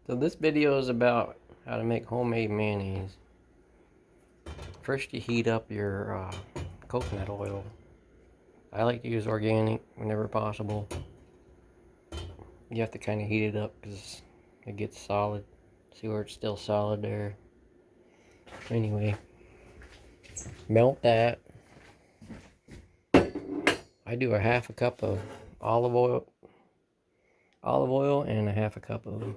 So this video is about how to make homemade mayonnaise. First you heat up your coconut oil. I like to use organic whenever possible. You have to kind of heat it up because it gets solid. See where it's still solid there. Anyway, melt that. I do a half a cup of olive oil and a half a cup of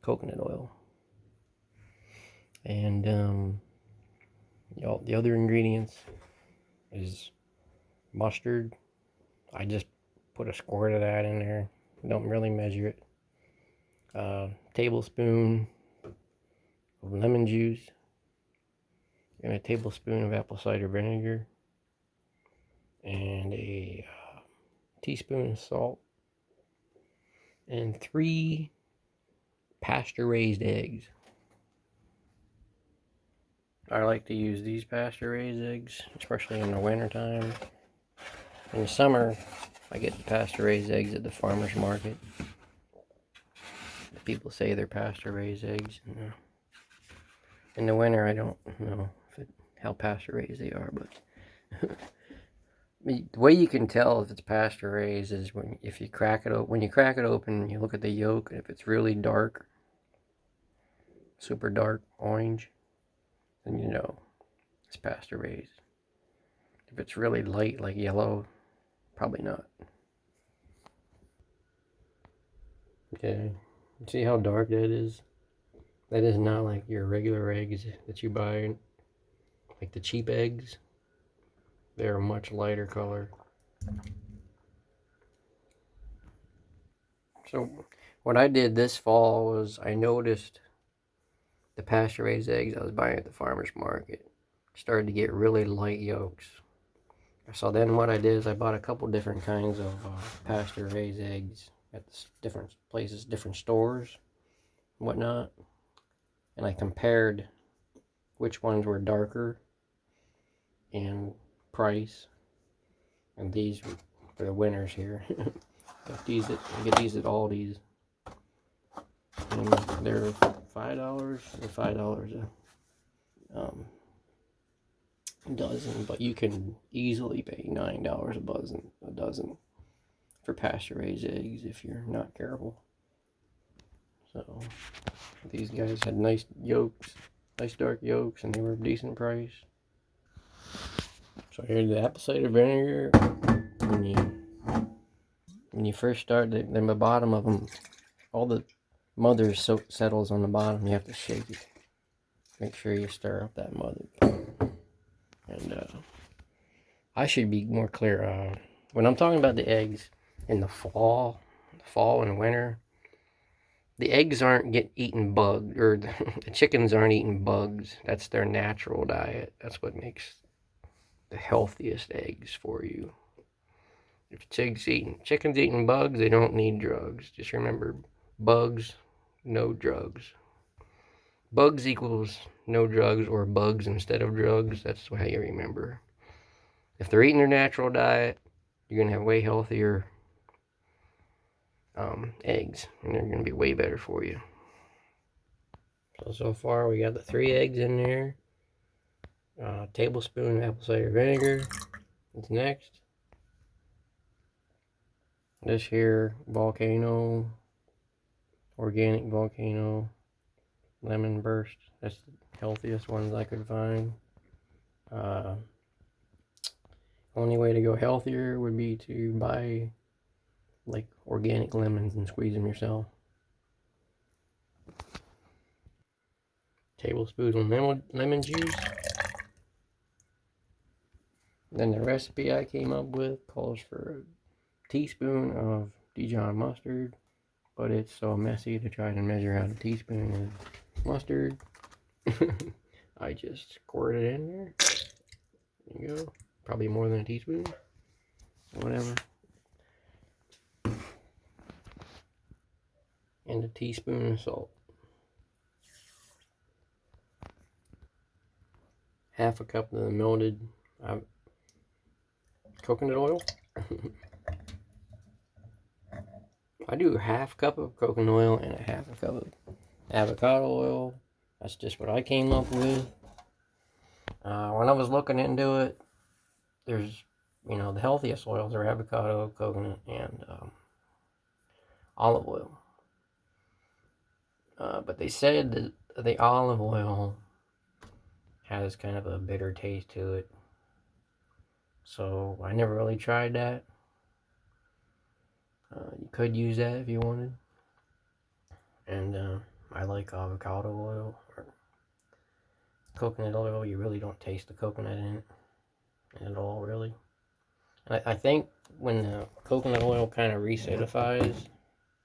coconut oil. And the other ingredients is mustard. I just put a squirt of that in there. Don't really measure it. Tablespoon of lemon juice and a tablespoon of apple cider vinegar and a teaspoon of salt and 3 pasture raised eggs. I like to use these pasture raised eggs, especially in the winter time. In the summer, I get the pasture raised eggs at the farmer's market. People say they're pasture raised eggs. In the winter, I don't know how pasture raised they are, but the way you can tell if it's pasture raised is when you crack it open, you look at the yolk, and if it's really dark, super dark orange, then you know it's pasture raised. If it's really light, like yellow, probably not. Okay, see how dark that is? That is not like your regular eggs that you buy, like the cheap eggs. They're a much lighter color. So what I did this fall was I noticed the pasture raised eggs I was buying at the farmer's market started to get really light yolks. So then what I did is I bought a couple different kinds of pasture raised eggs at different places, different stores, and whatnot. And I compared which ones were darker in price. And these were the winners here. You get these at Aldi's. And they're $5 a dozen, but you can easily pay $9 a dozen for pasture raised eggs if you're not careful. So these guys had nice yolks, nice dark yolks, and they were a decent price. So here's the apple cider vinegar. When you first start, then the bottom of them, all the mother soap settles on the bottom. You have to shake it. Make sure you stir up that mother. And I should be more clear. When I'm talking about the eggs in the fall and winter, the eggs aren't eating bugs, or the chickens aren't eating bugs. That's their natural diet. That's what makes the healthiest eggs for you. If chickens eating bugs, they don't need drugs. Just remember, bugs, no drugs. Bugs equals no drugs, or bugs instead of drugs. That's how you remember. If they're eating their natural diet, you're going to have way healthier eggs, and they're going to be way better for you. So far we got the 3 eggs in there. Tablespoon of apple cider vinegar. What's next? This here volcano, organic volcano lemon burst. That's the healthiest ones I could find. Only way to go healthier would be to buy like organic lemons and squeeze them yourself. Tablespoon of lemon juice. Then the recipe I came up with calls for a teaspoon of Dijon mustard, but it's so messy to try to measure out a teaspoon of mustard. I just squirt it in there. There you go. Probably more than a teaspoon. Whatever. And a teaspoon of salt. Half a cup of the melted coconut oil. I do a half cup of coconut oil and a half a cup of avocado oil. That's just what I came up with. When I was looking into it, there's, you know, the healthiest oils are avocado, coconut, and olive oil. But they said that the olive oil has kind of a bitter taste to it. So I never really tried that. You could use that if you wanted. And I like avocado oil or coconut oil. You really don't taste the coconut in it at all, really. And I think when the coconut oil kind of reacidifies,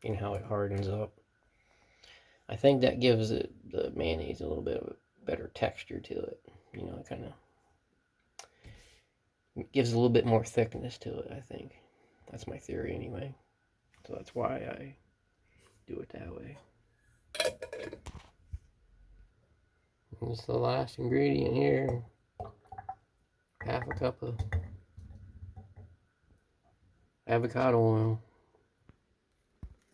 you know how it hardens up, I think that gives the mayonnaise a little bit of a better texture to it. You know, it kind of gives a little bit more thickness to it, I think. That's my theory anyway. So that's why I do it that way. This is the last ingredient here. Half a cup of avocado oil.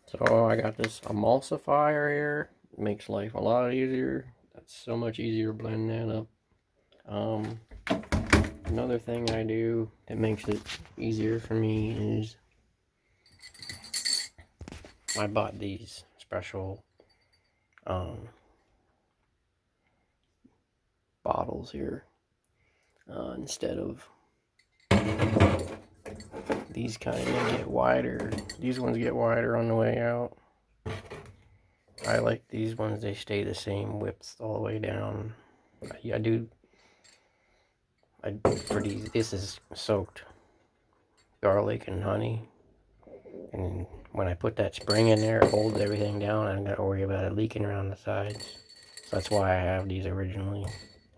So I got this emulsifier here. It makes life a lot easier. That's so much easier blending that up. Another thing I do that makes it easier for me is I bought these special bottles here instead of these kind of get wider. These ones get wider on the way out. I like these ones, they stay the same width all the way down. For these, this is soaked garlic and honey. And when I put that spring in there, it holds everything down. I don't got to worry about it leaking around the sides. So that's why I have these originally.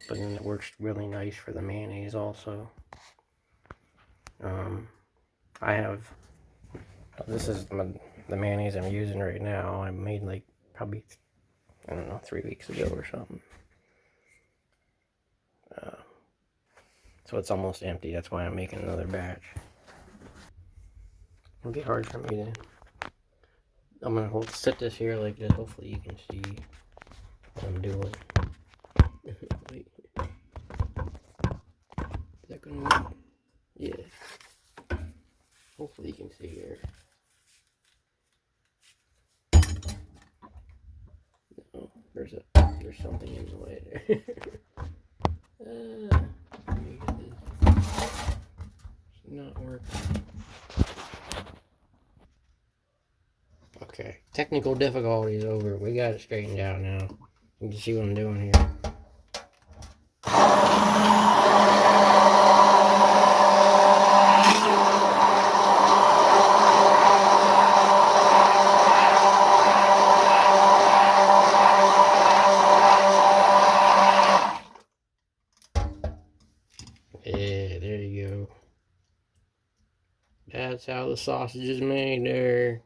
But then it works really nice for the mayonnaise also. This is the mayonnaise I'm using right now. I made like probably, I don't know, 3 weeks ago or something. So it's almost empty. That's why I'm making another batch. It'll be hard for me to... I'm going to sit this here like this. Hopefully you can see what I'm doing. Wait. Is that going to work? Yeah. Hopefully you can see here. Oh, there's something in the way there. It's not working. Okay, technical difficulties over. We got it straightened out now. You can see what I'm doing here. Yeah, there you go. That's how the sausage is made there.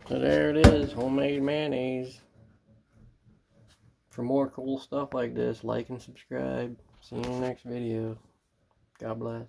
So there it is, homemade mayonnaise. For more cool stuff like this, like and subscribe. See you in the next video. God bless.